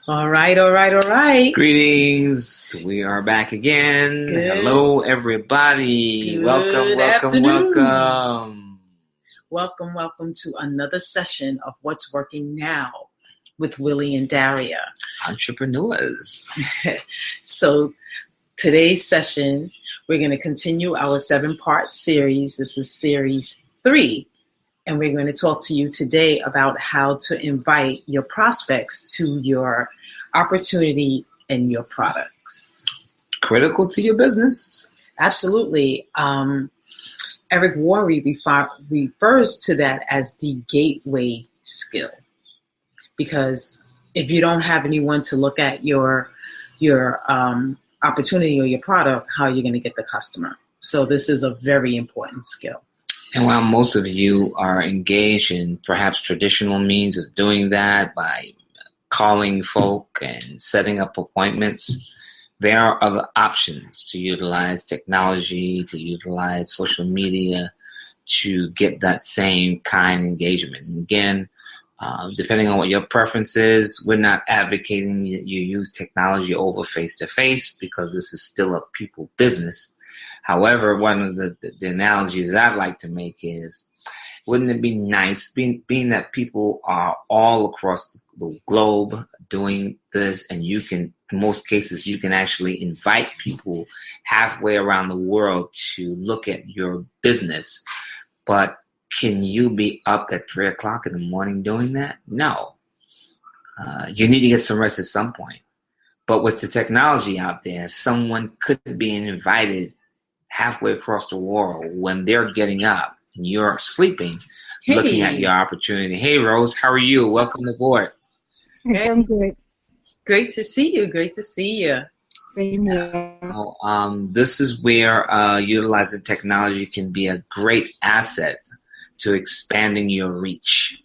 All right, all right, all right. Greetings. We are back again. Good. Hello, everybody. Good welcome. afternoon. Welcome to another session of What's Working Now with Willie and Daria. Entrepreneurs. So today's session, we're going to continue our 7-part series. This is series 3. And we're going to talk to you today about how to invite your prospects to your opportunity and your products. Critical to your business. Absolutely. Eric Worre refers to that as the gateway skill. Because if you don't have anyone to look at your opportunity or your product, how are you going to get the customer? So this is a very important skill. And while most of you are engaged in perhaps traditional means of doing that by calling folk and setting up appointments, there are other options to utilize technology, to utilize social media to get that same kind of engagement. And again, depending on what your preference is, we're not advocating that you use technology over face-to-face because this is still a people business. However, one of the analogies that I'd like to make is, wouldn't it be nice, being that people are all across the globe doing this, and you can, in most cases, you can actually invite people halfway around the world to look at your business. But can you be up at 3 o'clock in the morning doing that? No. You need to get some rest at some point. But with the technology out there, someone could be invited halfway across the world when they're getting up and you're sleeping, looking at your opportunity. Hey, Rose, how are you? Welcome aboard. Hey. I'm good. Great to see you. Great to see you. Same here. This is where utilizing technology can be a great asset to expanding your reach.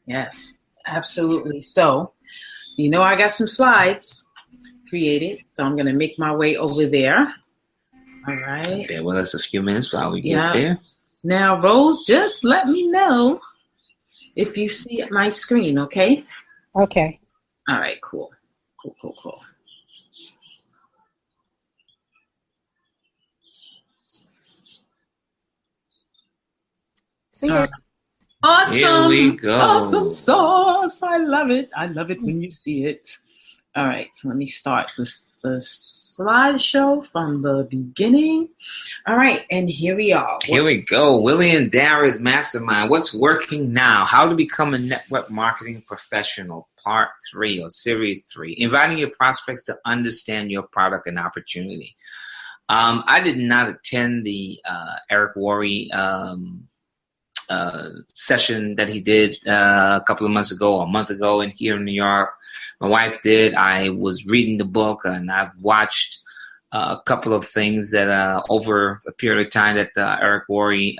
Yes, absolutely. So, I got some slides created, so I'm going to make my way over there. All right. Bear with us a few minutes while we get there. Now, Rose, just let me know if you see my screen, okay? Okay. All right, cool. Cool. See it. Awesome. Here we go. Awesome sauce. I love it. I love it when you see it. All right, so let me start the slideshow from the beginning. All right, and here we are. Here we go. Willie and Daria's Mastermind. What's working now? How to become a network marketing professional. Part 3 or Series 3. Inviting your prospects to understand your product and opportunity. I did not attend the Eric Worre session that he did a couple of months ago, or a month ago, here in New York. My wife did. I was reading the book, and I've watched a couple of things that over a period of time that Eric Worre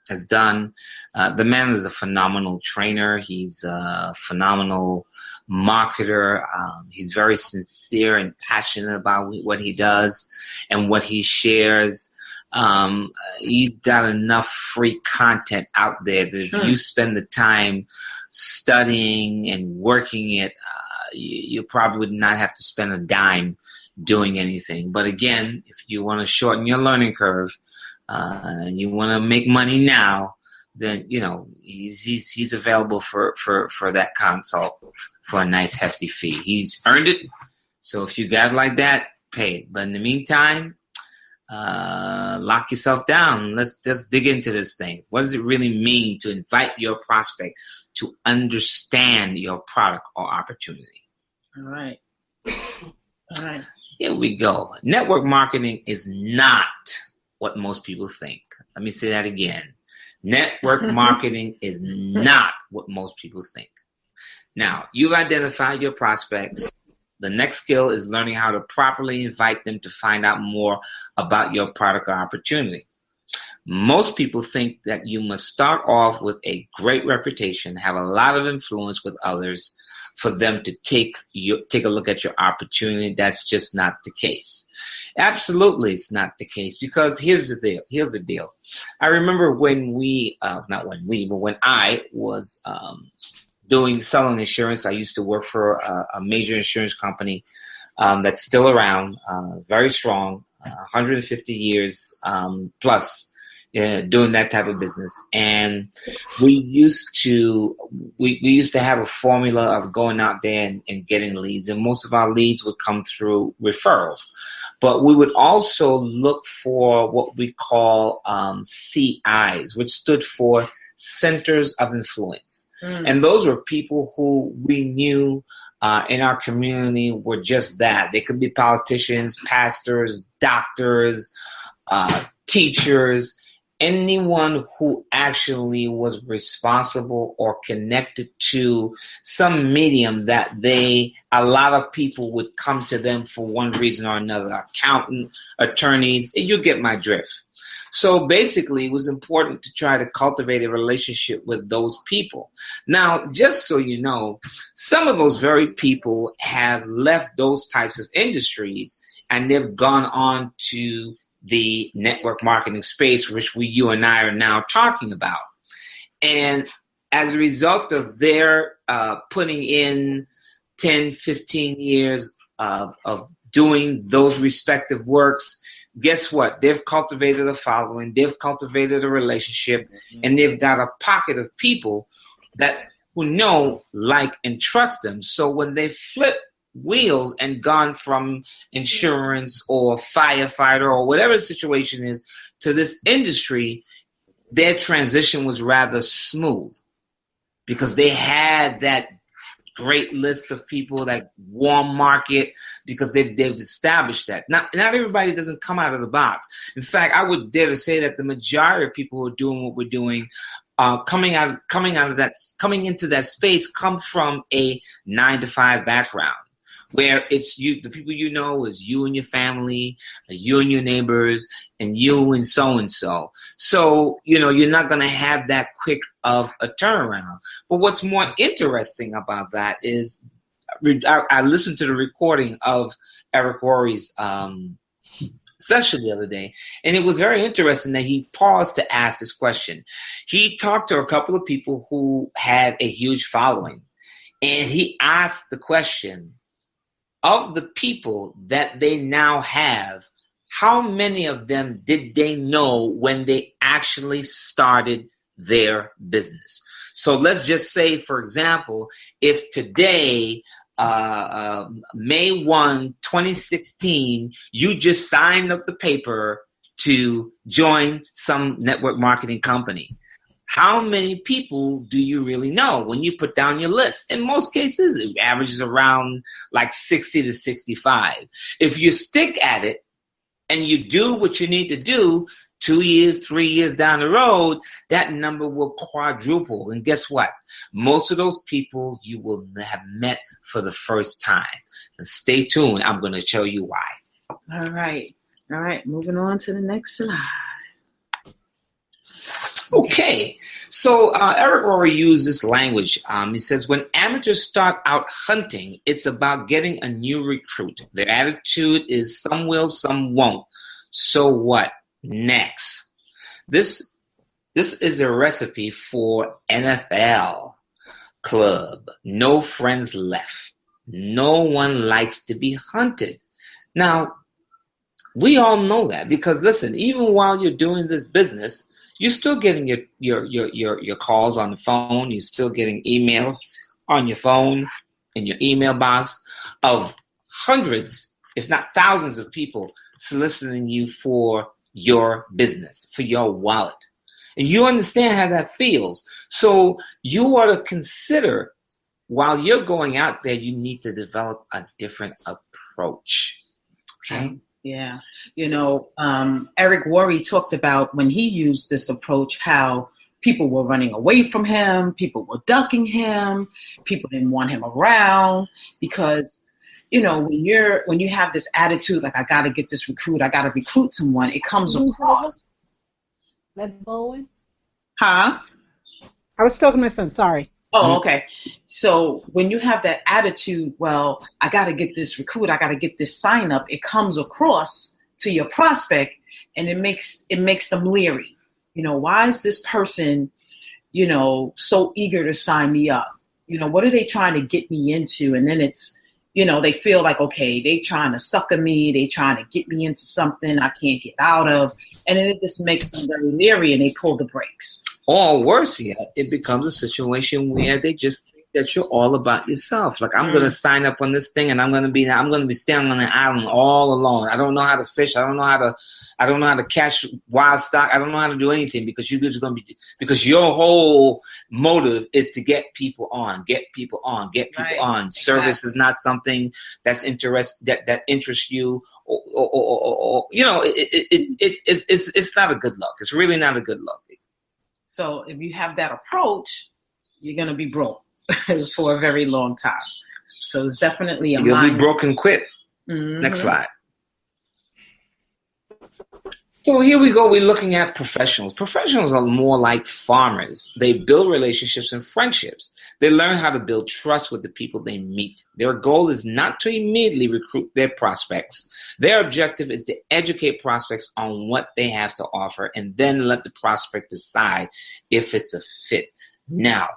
has done. The man is a phenomenal trainer. He's a phenomenal marketer. He's very sincere and passionate about what he does and what he shares. He's got enough free content out there that if you spend the time studying and working it, you probably would not have to spend a dime doing anything. But again, if you want to shorten your learning curve, and you want to make money now, then he's available for that consult for a nice hefty fee. He's earned it. So if you got it like that, pay it. But in the meantime, lock yourself down. Let's dig into this thing. What does it really mean to invite your prospect to understand your product or opportunity? All right. Here we go. Network marketing is not what most people think. Let me say that again. Network marketing is not what most people think. Now, you've identified your prospects. The next skill is learning how to properly invite them to find out more about your product or opportunity. Most people think that you must start off with a great reputation, have a lot of influence with others for them to take a look at your opportunity. That's just not the case. Absolutely, it's not the case, because here's the deal. I remember when I was selling insurance. I used to work for a major insurance company that's still around, very strong, 150 years plus. Doing that type of business, and we used to have a formula of going out there and getting leads, and most of our leads would come through referrals. But we would also look for what we call CIs, which stood for Centers of Influence, and those were people who we knew in our community were just that. They could be politicians, pastors, doctors, teachers. Anyone who actually was responsible or connected to some medium that a lot of people would come to them for one reason or another, accountant, attorneys, you get my drift. So basically, it was important to try to cultivate a relationship with those people. Now, just so you know, some of those very people have left those types of industries and they've gone on to the network marketing space, which you and I are now talking about. And as a result of their putting in 10, 15 years of doing those respective works, guess what? They've cultivated a following, they've cultivated a relationship, and they've got a pocket of people who know, like, and trust them. So when they flip wheels and gone from insurance or firefighter or whatever the situation is to this industry, their transition was rather smooth because they had that great list of people, that warm market, because they've established that. Not everybody doesn't come out of the box. In fact, I would dare to say that the majority of people who are doing what we're doing, coming into that space, come from a 9-to-5 background, where it's you, the people you know is you and your family, you and your neighbors, and you and so-and-so. So, you're not going to have that quick of a turnaround. But what's more interesting about that is I listened to the recording of Eric Worre's session the other day, and it was very interesting that he paused to ask this question. He talked to a couple of people who had a huge following, and he asked the question, of the people that they now have, how many of them did they know when they actually started their business? So let's just say, for example, if today, May 1, 2016, you just signed up the paper to join some network marketing company, how many people do you really know when you put down your list? In most cases, it averages around like 60 to 65. If you stick at it and you do what you need to do, 2 years, 3 years down the road, that number will quadruple. And guess what? Most of those people you will have met for the first time. And stay tuned. I'm going to tell you why. All right. Moving on to the next slide. Okay, so Eric Worre used this language. He says, when amateurs start out hunting, it's about getting a new recruit. Their attitude is some will, some won't. So what? Next. This is a recipe for NFL club. No friends left. No one likes to be hunted. Now, we all know that because, listen, even while you're doing this business, you're still getting your calls on the phone. You're still getting email on your phone in your email box of hundreds, if not thousands of people soliciting you for your business, for your wallet. And you understand how that feels. So you ought to consider, while you're going out there, you need to develop a different approach. Okay? Yeah. Eric Worre talked about when he used this approach, how people were running away from him, people were ducking him, people didn't want him around because, when you have this attitude, like, I got to get this recruit, I got to recruit someone, it comes across. Let Bowen? Huh? I was talking to my son, sorry. Oh, okay. So when you have that attitude, well, I got to get this recruit, I got to get this sign up, it comes across to your prospect and it makes them leery. Why is this person, so eager to sign me up? what are they trying to get me into? And then it's, they feel like, okay, they trying to sucker me. They trying to get me into something I can't get out of. And then it just makes them very leery and they pull the brakes. Or worse yet, it becomes a situation where they just think that you're all about yourself. Like, I'm going to sign up on this thing and I'm going to be standing on an island all alone. I don't know how to fish. I don't know how to catch wild stock. I don't know how to do anything because because your whole motive is to get people on. Right. Service is not something that's that interests you or it's not a good look. It's really not a good look. So if you have that approach, you're going to be broke for a very long time. So it's definitely You'll be broke and quit. Mm-hmm. Next slide. So here we go. We're looking at professionals. Professionals are more like farmers. They build relationships and friendships. They learn how to build trust with the people they meet. Their goal is not to immediately recruit their prospects. Their objective is to educate prospects on what they have to offer and then let the prospect decide if it's a fit. Now,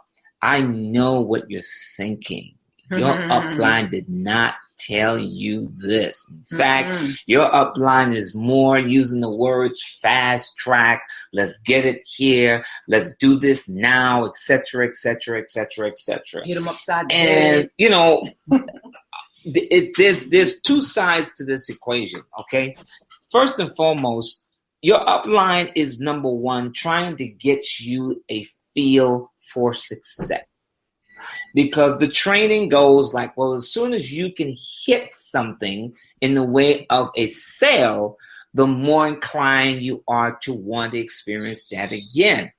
I know what you're thinking. Your upline did not tell you this. In fact, your upline is more using the words fast track, let's get it here, let's do this now, etc., etc., etc., etc. Hit them upside the head. And, there's two sides to this equation, okay? First and foremost, your upline is number one, trying to get you a feel for success. Because the training goes like, well, as soon as you can hit something in the way of a sale, the more inclined you are to want to experience that again.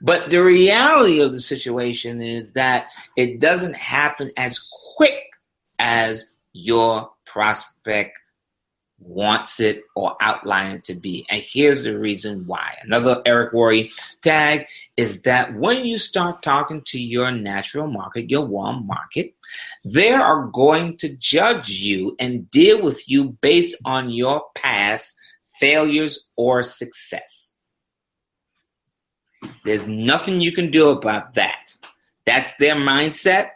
But the reality of the situation is that it doesn't happen as quick as your prospect wants it or outline it to be. And here's the reason why. Another Eric Worre tag is that when you start talking to your natural market, your warm market, they are going to judge you and deal with you based on your past failures or success. There's nothing you can do about that. That's their mindset.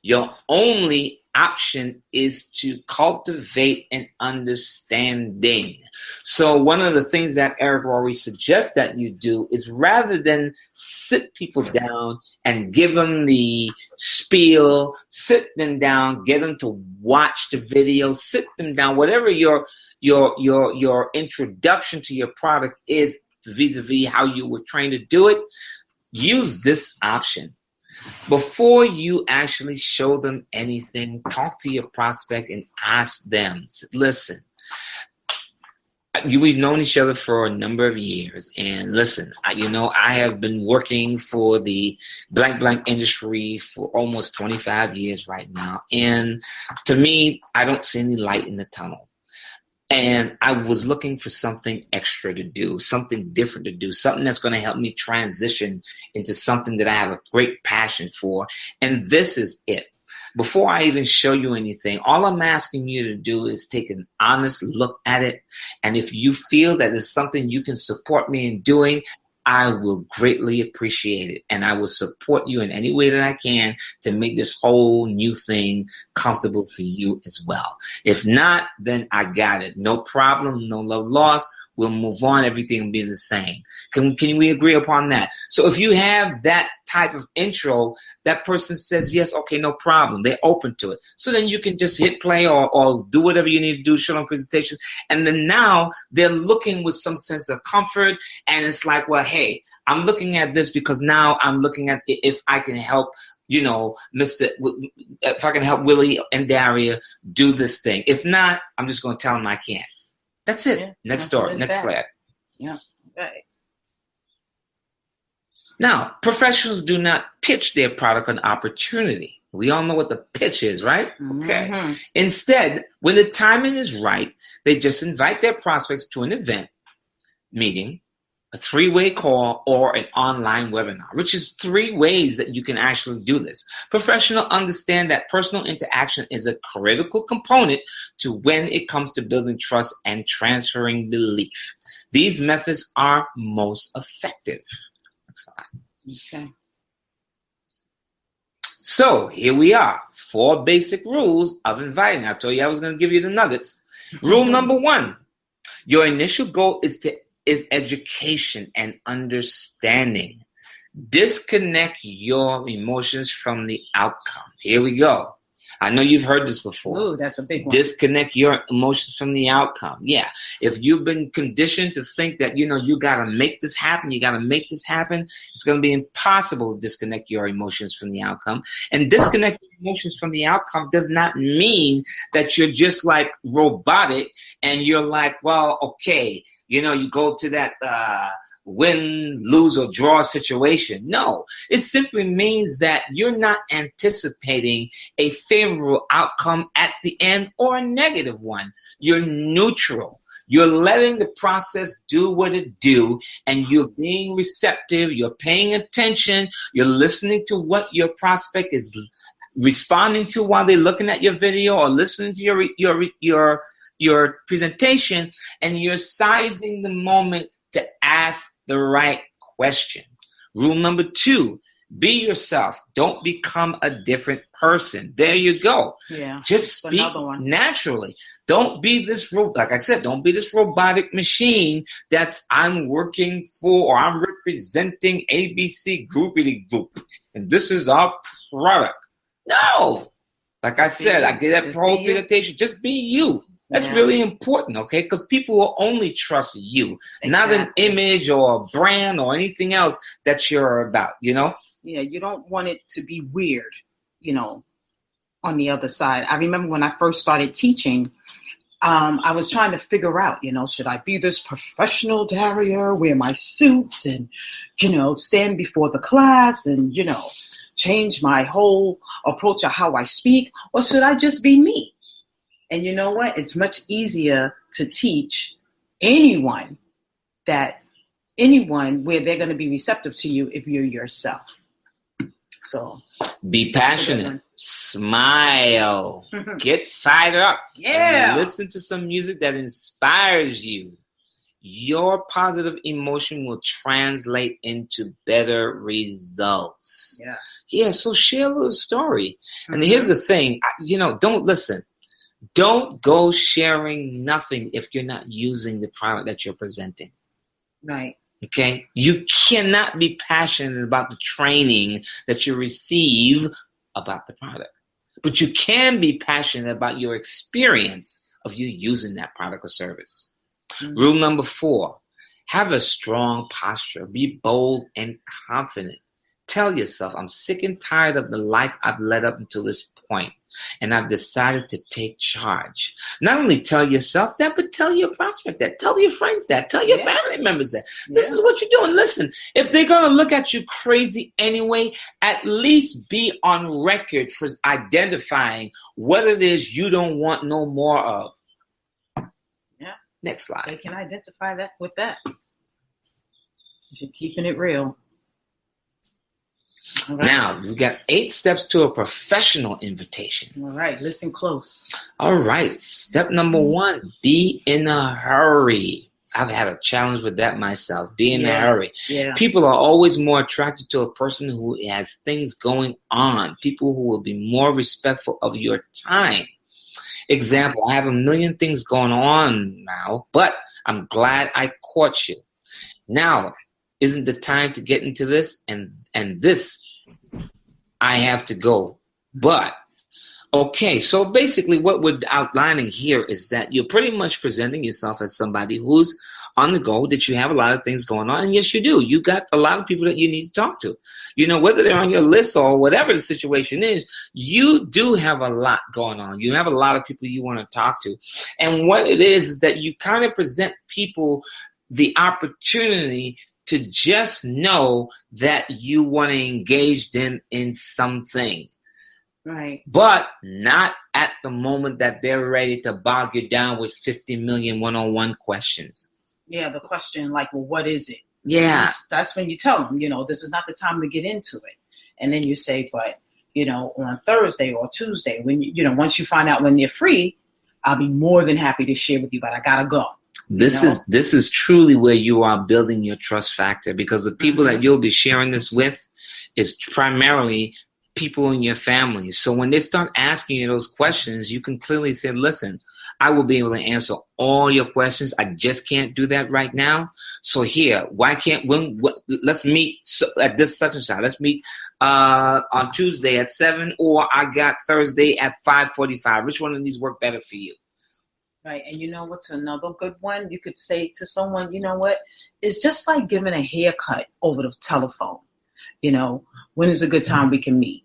Your only option is to cultivate an understanding. So one of the things that Eric Worre suggests that you do is rather than sit people down and give them the spiel, sit them down, get them to watch the video, sit them down, whatever your introduction to your product is vis-a-vis how you were trained to do it, use this option. Before you actually show them anything, talk to your prospect and ask them, listen, we've known each other for a number of years, and listen, I have been working for the blank industry for almost 25 years right now, and to me, I don't see any light in the tunnel. And I was looking for something extra to do, something different to do, something that's going to help me transition into something that I have a great passion for. And this is it. Before I even show you anything, all I'm asking you to do is take an honest look at it. And if you feel that it's something you can support me in doing, I will greatly appreciate it. And I will support you in any way that I can to make this whole new thing comfortable for you as well. If not, then I got it. No problem, no love lost. We'll move on. Everything will be the same. Can we agree upon that? So if you have that type of intro, that person says, yes, okay, no problem. They're open to it. So then you can just hit play or do whatever you need to do, show them presentation. And then now they're looking with some sense of comfort. And it's like, well, hey, I'm looking at this because now I'm looking at if I can help, if I can help Willie and Daria do this thing. If not, I'm just going to tell them I can't. That's it. Yeah, next story. Next slide. Yeah. Right. Now, professionals do not pitch their product an opportunity. We all know what the pitch is, right? Okay. Mm-hmm. Instead, when the timing is right, they just invite their prospects to an event, meeting, a 3-way call, or an online webinar, which is 3 ways that you can actually do this. Professionals understand that personal interaction is a critical component to when it comes to building trust and transferring belief. These methods are most effective. Next slide. Okay. So here we are. 4 basic rules of inviting. I told you I was going to give you the nuggets. Rule number 1. Your initial goal is education and understanding. Disconnect your emotions from the outcome. Here we go. I know you've heard this before. Ooh, that's a big one. Disconnect your emotions from the outcome. Yeah. If you've been conditioned to think that, you got to make this happen, it's going to be impossible to disconnect your emotions from the outcome. And disconnect your emotions from the outcome does not mean that you're just like robotic and you're like, well, okay, you go to that win, lose, or draw situation. No, it simply means that you're not anticipating a favorable outcome at the end or a negative one. You're neutral. You're letting the process do what it do, and you're being receptive. You're paying attention. You're listening to what your prospect is responding to while they're looking at your video or listening to your presentation, and you're sizing the moment to ask the right question. Rule number 2, be yourself. Don't become a different person. There you go. Yeah. Just speak naturally. Don't be this, like I said, don't be this robotic machine that's I'm working for or I'm representing ABC Groupity Group. And this is our product. No. Like I said, I get that whole presentation. Just be you. That's really important, okay? Because people will only trust you, not an image or a brand or anything else that you're about, Yeah, you don't want it to be weird, on the other side. I remember when I first started teaching, I was trying to figure out, should I be this professional Darrier, wear my suits and, stand before the class and, change my whole approach of how I speak, or should I just be me? And you know what? It's much easier to teach anyone where they're going to be receptive to you if you're yourself. So be passionate, smile, get fired up, and listen to some music that inspires you. Your positive emotion will translate into better results. Yeah. So share a little story. And here's the thing, don't listen. Don't go sharing nothing if you're not using the product that you're presenting. Right. Okay? You cannot be passionate about the training that you receive about the product. But you can be passionate about your experience of you using that product or service. Rule number 4, have a strong posture. Be bold and confident. Tell yourself, I'm sick and tired of the life I've led up until this point, and I've decided to take charge. Not only tell yourself that, but tell your prospect that. Tell your friends that. Tell your family members that. This is what you're doing. Listen, if they're going to look at you crazy anyway, at least be on record for identifying what it is you don't want no more of. Yeah. Next slide. They can identify that with that. You're keeping it real. Right. Now, we've got 8 steps to a professional invitation. All right, listen close. All right, step number 1, be in a hurry. I've had a challenge with that myself, be in a hurry. Yeah. People are always more attracted to a person who has things going on, people who will be more respectful of your time. Example, I have a million things going on now, but I'm glad I caught you. Now, isn't the time to get into this? And this, I have to go. But, okay, so basically what we're outlining here is that you're pretty much presenting yourself as somebody who's on the go, that you have a lot of things going on. And yes, you do. You got a lot of people that you need to talk to. Whether they're on your list or whatever the situation is, you do have a lot going on. You have a lot of people you want to talk to. And what it is that you kind of present people the opportunity to just know that you want to engage them in something. Right. But not at the moment that they're ready to bog you down with 50 million one-on-one questions. Yeah, the question like, well, what is it? Yeah. So that's when you tell them, this is not the time to get into it. And then you say, but, on Thursday or Tuesday, when once you find out when they're free, I'll be more than happy to share with you, but I got to go. This is truly where you are building your trust factor, because the people that you'll be sharing this with is primarily people in your family. So when they start asking you those questions, you can clearly say, listen, I will be able to answer all your questions. I just can't do that right now. So here, let's meet at this such and such. Let's meet on Tuesday at 7, or I got Thursday at 5:45. Which one of these work better for you? Right. And you know what's another good one? You could say to someone, you know what? It's just like giving a haircut over the telephone. When is a good time we can meet?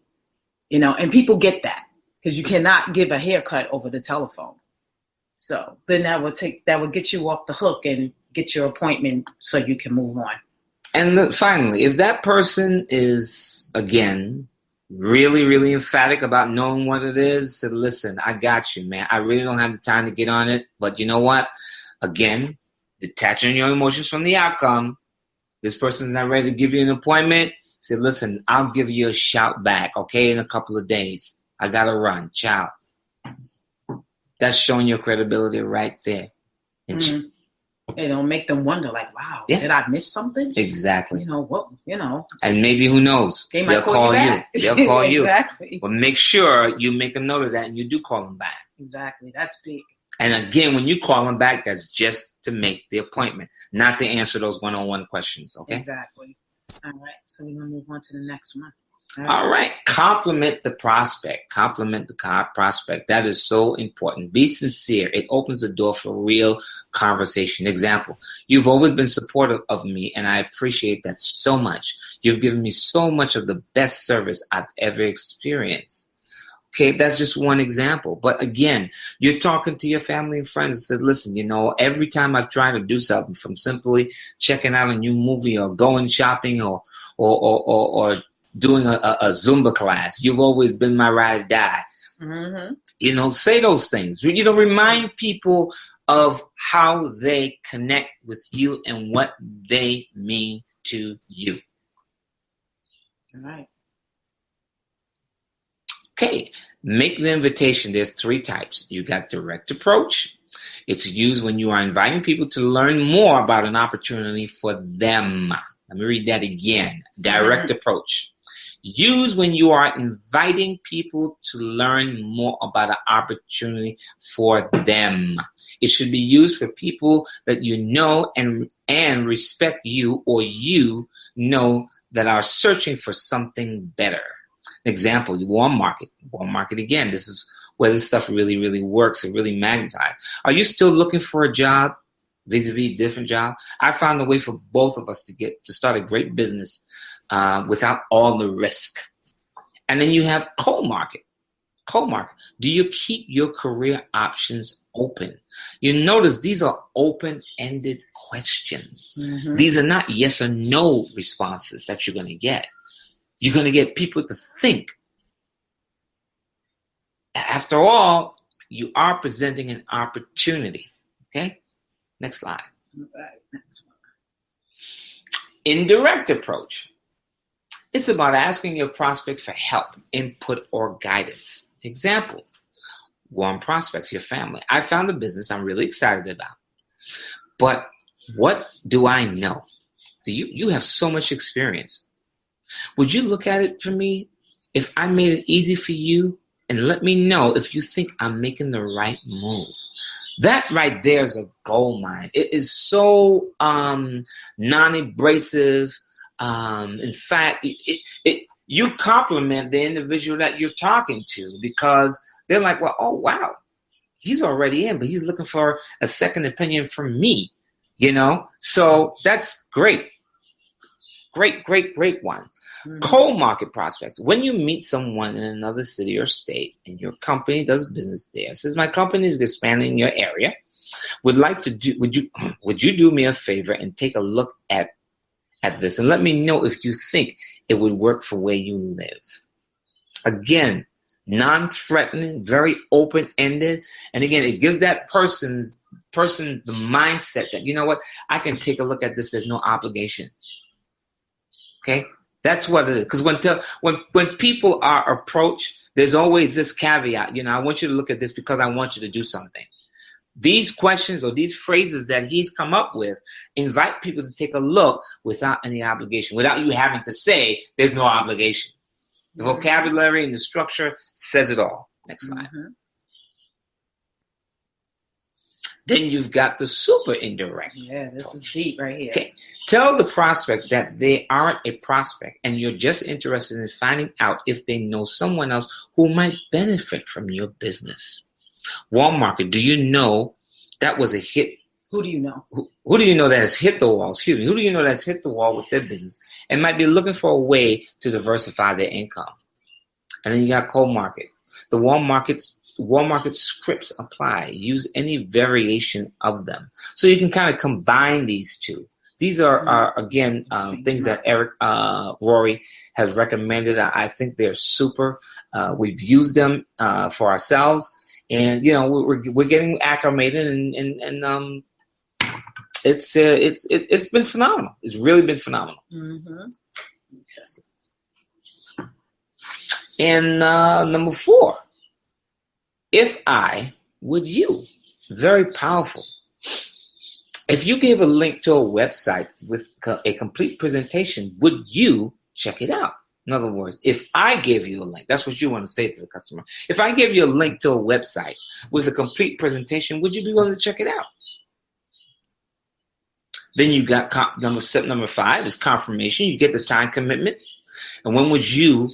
And people get that because you cannot give a haircut over the telephone. So then that will get you off the hook and get your appointment so you can move on. And finally, if that person is, again, really, really emphatic about knowing what it is, say, listen, I got you, man. I really don't have the time to get on it. But you know what? Again, detaching your emotions from the outcome. This person's not ready to give you an appointment. Say, listen, I'll give you a shout back, okay, in a couple of days. I got to run. Ciao. That's showing your credibility right there. And it'll make them wonder, like, wow, did I miss something? Exactly. And maybe, who knows? They'll call you. They'll call you. Exactly. But make sure you make a note of that and you do call them back. Exactly. That's big. And again, when you call them back, that's just to make the appointment, not to answer those one-on-one questions, okay? Exactly. All right. So we're going to move on to the next one. All right. Compliment the prospect. Compliment the prospect. That is so important. Be sincere. It opens the door for real conversation. Example, you've always been supportive of me, and I appreciate that so much. You've given me so much of the best service I've ever experienced. Okay, that's just one example. But again, you're talking to your family and friends and said, listen, every time I've tried to do something, from simply checking out a new movie or going shopping or doing a Zumba class, you've always been my ride or die. Mm-hmm. Say those things. Remind people of how they connect with you and what they mean to you. All right. Okay, make the invitation. There's 3 types. You got direct approach. It's used when you are inviting people to learn more about an opportunity for them. Let me read that again. Direct approach. Used when you are inviting people to learn more about an opportunity for them. It should be used for people that you know and respect you, or you that are searching for something better. Example, warm market. Warm market again. This is where this stuff really, really works. It really magnetizes. Are you still looking for a job, vis-a-vis a different job? I found a way for both of us to start a great business without all the risk. And then you have cold market. Cold market. Do you keep your career options open? You notice these are open-ended questions. Mm-hmm. These are not yes or no responses that you're going to get. You're going to get people to think. After all, you are presenting an opportunity. Okay? Next slide. Next one. Indirect approach. It's about asking your prospect for help, input, or guidance. Example, warm prospects, your family. I found a business I'm really excited about. But what do I know? You have so much experience. Would you look at it for me if I made it easy for you, and let me know if you think I'm making the right move? That right there is a gold mine. It is so non-abrasive. In fact, you compliment the individual that you're talking to, because they're like, well, oh, wow, he's already in, but he's looking for a second opinion from me, So that's great. Great one. Mm-hmm. Cold market prospects. When you meet someone in another city or state and your company does business there, says, my company is expanding in your area. Would you do me a favor and take a look at this and let me know if you think it would work for where you live? Again, non-threatening, very open-ended. And again, it gives that person the mindset that, you know what, I can take a look at this. There's no obligation. Okay? That's what it is. Because when people are approached, there's always this caveat. I want you to look at this because I want you to do something. These questions or these phrases that he's come up with invite people to take a look without any obligation, without you having to say there's no obligation. The vocabulary and the structure says it all. Next slide. Then you've got the super indirect. Yeah, this is deep right here. Okay. Tell the prospect that they aren't a prospect and you're just interested in finding out if they know someone else who might benefit from your business. Walmart, do you know that was a hit? Who do you know? Who do you know that has hit the wall? Excuse me. Who do you know that's hit the wall with their business and might be looking for a way to diversify their income? And then you got cold market. The Walmart scripts apply. Use any variation of them. So you can kind of combine these two. These are again, things that Eric Rory has recommended. I think they're super. We've used them for ourselves. And, we're getting acclimated and it's been phenomenal. It's really been phenomenal. And number 4, if I would you, very powerful. If you gave a link to a website with a complete presentation, would you check it out? In other words, if I gave you a link, that's what you want to say to the customer. If I gave you a link to a website with a complete presentation, would you be willing to check it out? Then you got number 5 is confirmation. You get the time commitment. And when would you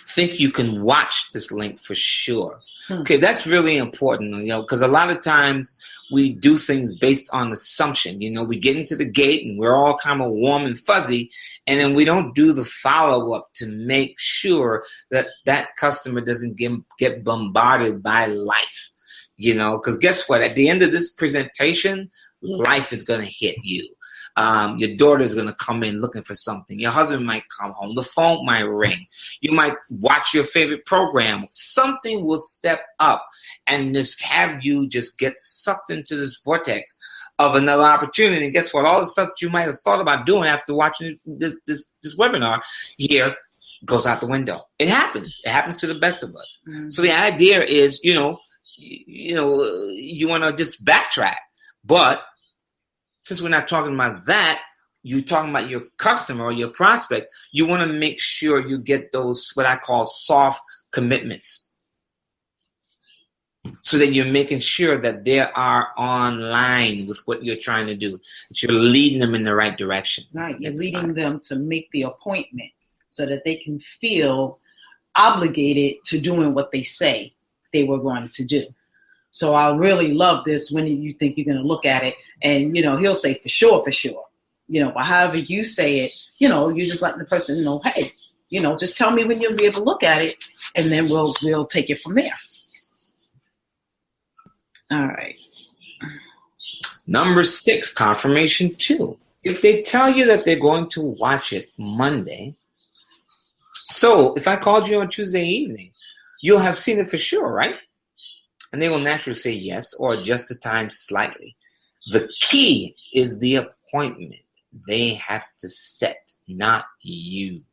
think you can watch this link for sure? Okay, that's really important, because a lot of times we do things based on assumption. We get into the gate and we're all kind of warm and fuzzy, and then we don't do the follow-up to make sure that that customer doesn't get bombarded by life, because guess what? At the end of this presentation, life is going to hit you. Your daughter's going to come in looking for something. Your husband might come home. The phone might ring. You might watch your favorite program. Something will step up and just have you just get sucked into this vortex of another opportunity. And guess what? All the stuff that you might have thought about doing after watching this webinar here goes out the window. It happens. It happens to the best of us. So the idea is, you want to just backtrack. But since we're not talking about that, you're talking about your customer or your prospect, you want to make sure you get those, what I call soft commitments. So that you're making sure that they are online with what you're trying to do. That you're leading them in the right direction. Right. You're leading them to make the appointment so that they can feel obligated to doing what they say they were going to do. So I really love this when you think you're going to look at it and, he'll say for sure. But however you say it, you just let the person know, hey, just tell me when you'll be able to look at it and then we'll take it from there. All right. Number 6, confirmation 2. If they tell you that they're going to watch it Monday, so if I called you on Tuesday evening, you'll have seen it for sure, right? And they will naturally say yes or adjust the time slightly. The key is the appointment they have to set, not you.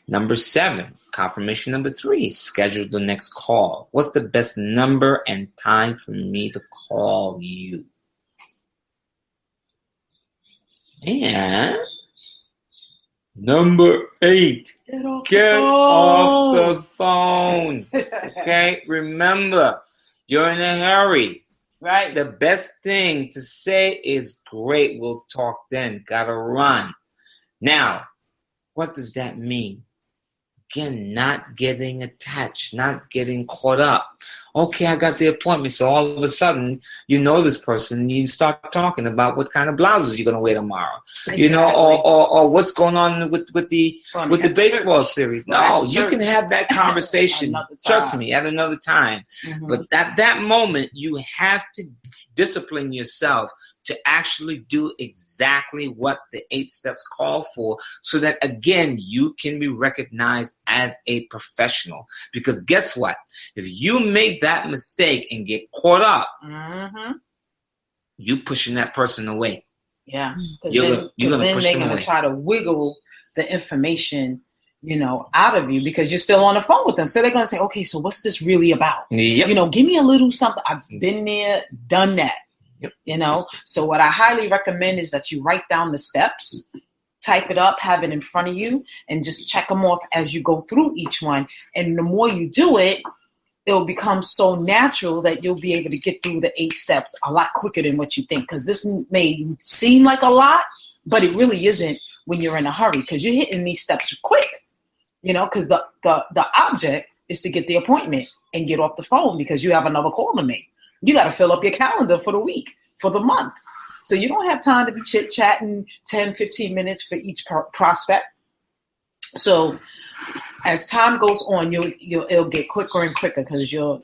Number 7, confirmation number 3, schedule the next call. What's the best number and time for me to call you? And number 8, get off the phone. Okay, remember, you're in a hurry. Right. The best thing to say is, great, we'll talk then. Gotta run. Now, what does that mean? Again, not getting attached, not getting caught up. Okay, I got the appointment, so all of a sudden, this person, and you start talking about what kind of blouses you're going to wear tomorrow. Exactly. Or what's going on with the baseball series. No, you can have that conversation, trust me, at another time. Mm-hmm. But at that moment, you have to discipline yourself to actually do exactly what the 8 steps call for so that, again, you can be recognized as a professional. Because guess what? If you make that mistake and get caught up, you pushing that person away. Yeah. Because then they're going to try to wiggle the information, out of you because you're still on the phone with them. So they're going to say, okay, so what's this really about? Yep. Give me a little something. I've been there, done that. Yep. So what I highly recommend is that you write down the steps type it up, have it in front of you, and just check them off as you go through each one. And the more you do it, it'll become so natural that you'll be able to get through the 8 steps a lot quicker than what you think. Because this may seem like a lot, but it really isn't when you're in a hurry, because you're hitting these steps quick, because the object is to get the appointment and get off the phone because you have another call to make. You got to fill up your calendar for the week, for the month. So you don't have time to be chit-chatting 10, 15 minutes for each prospect. So as time goes on, it'll get quicker and quicker because you'll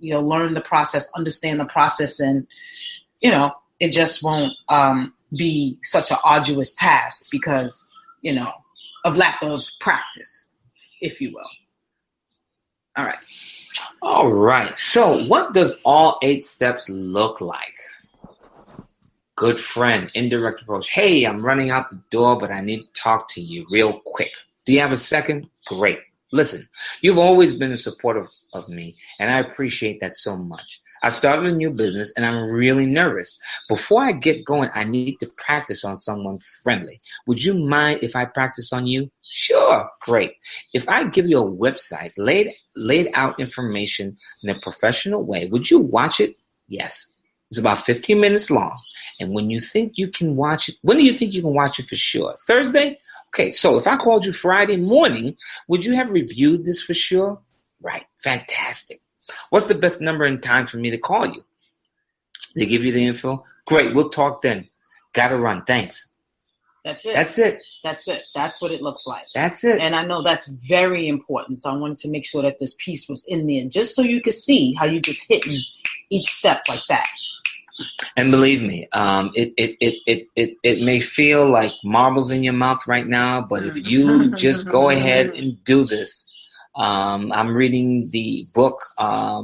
learn the process, understand the process, and it just won't be such an arduous task because of lack of practice, if you will. All right. So what does all 8 steps look like? Good friend, indirect approach. Hey, I'm running out the door, but I need to talk to you real quick. Do you have a second? Great. Listen, you've always been a supporter of me, and I appreciate that so much. I started a new business, and I'm really nervous. Before I get going, I need to practice on someone friendly. Would you mind if I practice on you? Sure. Great. If I give you a website, laid out information in a professional way, would you watch it? Yes. It's about 15 minutes long. And when do you think you can watch it for sure? Thursday? Okay, so if I called you Friday morning, would you have reviewed this for sure? Right, fantastic. What's the best number and time for me to call you? They give you the info? Great, we'll talk then. Gotta run, thanks. That's it. That's what it looks like. That's it. And I know that's very important. So I wanted to make sure that this piece was in there just so you could see how you just hitting each step like that. And believe me, it may feel like marbles in your mouth right now, but if you just go ahead and do this, I'm reading the book, How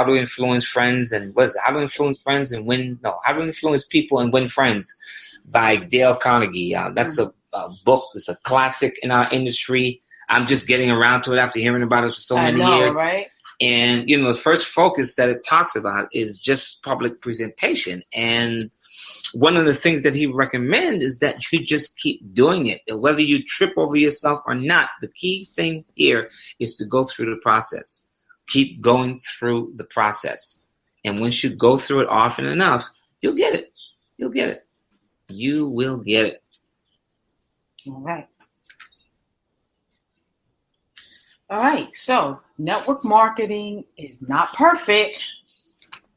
to Influence Friends and How to Influence People and Win Friends by Dale Carnegie. That's a book. It's a classic in our industry. I'm just getting around to it after hearing about it for so many years. Right? And, the first focus that it talks about is just public presentation. And one of the things that he recommends is that you just keep doing it. And whether you trip over yourself or not, the key thing here is to go through the process. Keep going through the process. And once you go through it often enough, you'll get it. You'll get it. You will get it. All right. So network marketing is not perfect,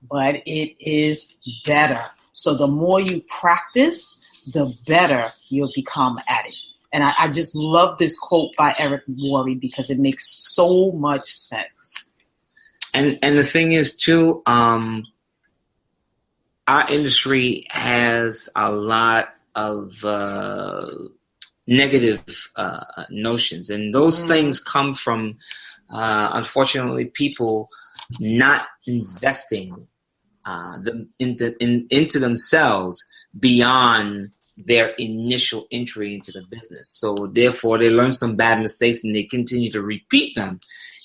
but it is better. So the more you practice, the better you'll become at it. And I just love this quote by Eric Worre because it makes so much sense. And the thing is, too, our industry has a lot of negative notions, and those things come from, unfortunately, people not investing into themselves beyond their initial entry into the business. So therefore, they learn some bad mistakes and they continue to repeat them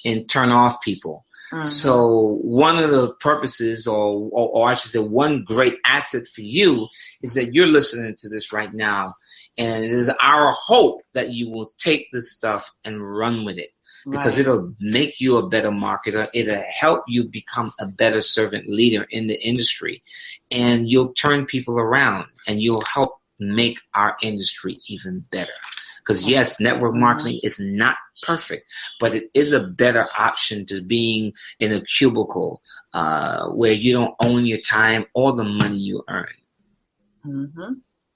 and turn off people. So one of the purposes, or I should say one great asset for you, is that you're listening to this right now. And it is our hope that you will take this stuff and run with it, because it'll make you a better marketer. It'll help you become a better servant leader in the industry. And you'll turn people around and you'll help make our industry even better. Because yes, network marketing is not perfect, but it is a better option to being in a cubicle where you don't own your time or the money you earn.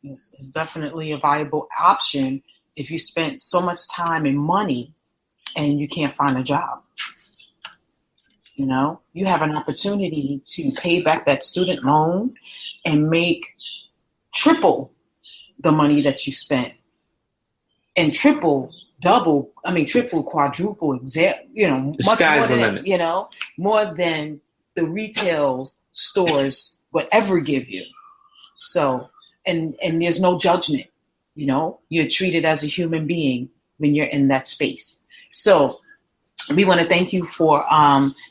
It's definitely a viable option if you spent so much time and money and you can't find a job. You have an opportunity to pay back that student loan and make triple the money that you spent, and triple, quadruple, much more than, more than the retail stores would ever give you. So, and there's no judgment, you're treated as a human being when you're in that space. So we want to thank you for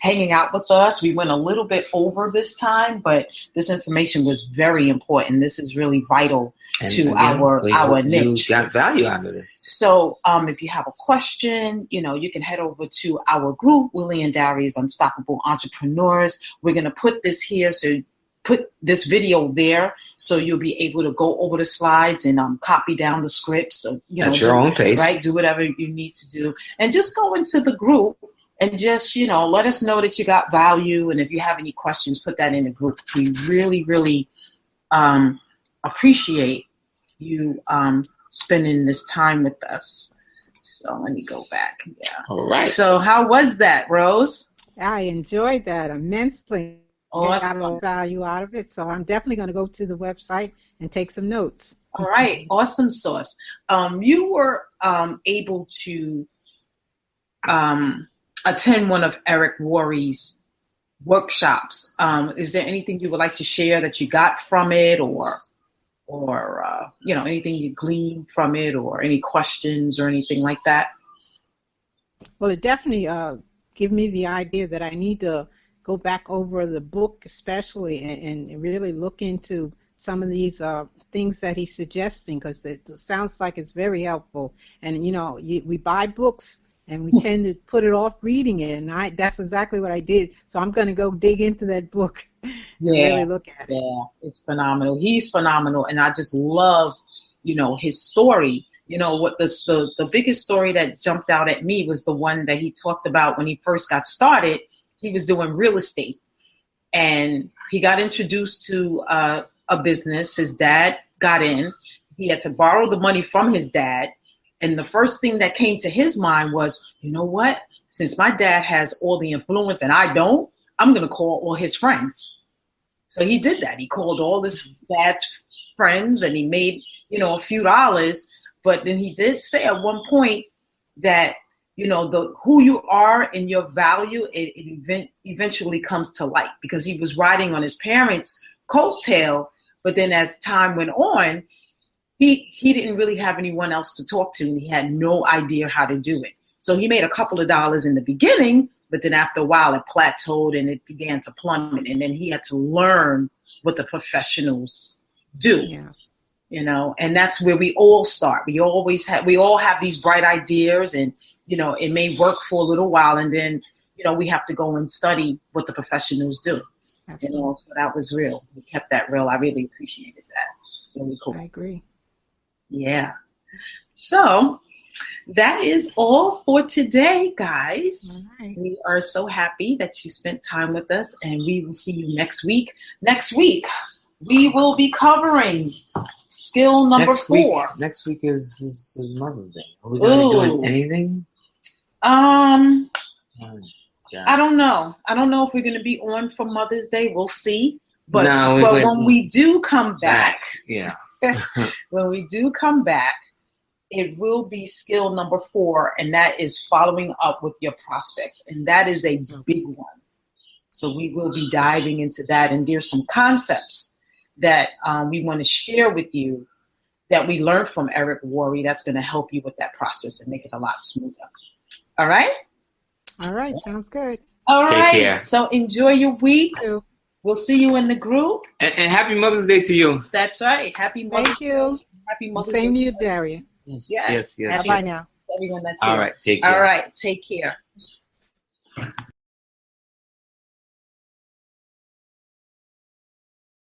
hanging out with us. We went a little bit over this time, but this information was very important. This is really vital to our niche. You got value out of this. So if you have a question, you can head over to our group, Willie and Daria's Unstoppable Entrepreneurs. We're going to put this here, so put this video there, so you'll be able to go over the slides and copy down the scripts. So, at your own pace, right? Do whatever you need to do, and just go into the group and just let us know that you got value. And if you have any questions, put that in the group. We really, really appreciate you spending this time with us. So let me go back. Yeah. All right. So how was that, Rose? I enjoyed that immensely. Awesome. I got a lot of value out of it, so I'm definitely going to go to the website and take some notes. All right, awesome sauce. You were able to attend one of Eric Worre's workshops. Is there anything you would like to share that you got from it, or anything you gleaned from it, or any questions or anything like that? Well, it definitely gave me the idea that I need to go back over the book especially and really look into some of these things that he's suggesting, because it sounds like it's very helpful. And, we buy books and we tend to put it off reading it, and that's exactly what I did. So I'm going to go dig into that book and really look at it. Yeah, it's phenomenal. He's phenomenal, and I just love, his story. What the biggest story that jumped out at me was the one that he talked about when he first got started. He was doing real estate, and he got introduced to a business. His dad got in. He had to borrow the money from his dad. And the first thing that came to his mind was, you know what? Since my dad has all the influence and I don't, I'm going to call all his friends. So he did that. He called all his dad's friends, and he made, a few dollars. But then he did say at one point that, who you are and your value, it eventually comes to light, because he was riding on his parents' coattail. But then as time went on, he didn't really have anyone else to talk to, and he had no idea how to do it. So he made a couple of dollars in the beginning, but then after a while it plateaued and it began to plummet. And then he had to learn what the professionals do. Yeah. And that's where we all start. We all have these bright ideas, and, it may work for a little while, and then, we have to go and study what the professionals do. Absolutely. So that was real. We kept that real. I really appreciated that. Really cool. I agree. Yeah. So that is all for today, guys. All right. We are so happy that you spent time with us, and we will see you next week. Next week, we will be covering skill number 4. Next week is Mother's Day. Are we going to do anything? I don't know. I don't know if we're going to be on for Mother's Day. We'll see. But when we do come back, yeah. when we do come back, it will be skill number 4, and that is following up with your prospects. And that is a big one. So we will be diving into that. And there's some concepts that we want to share with you that we learned from Eric Worre that's going to help you with that process and make it a lot smoother. All right? All right. Sounds good. All right. Take care. So enjoy your week. You too. We'll see you in the group. And happy Mother's Day to you. That's right. Happy Mother's Thank you. Day. Happy Mother's Day. Same to you, Daria. Yes. Bye-bye now. Everyone that's here. All right. Take care. All right. Take care.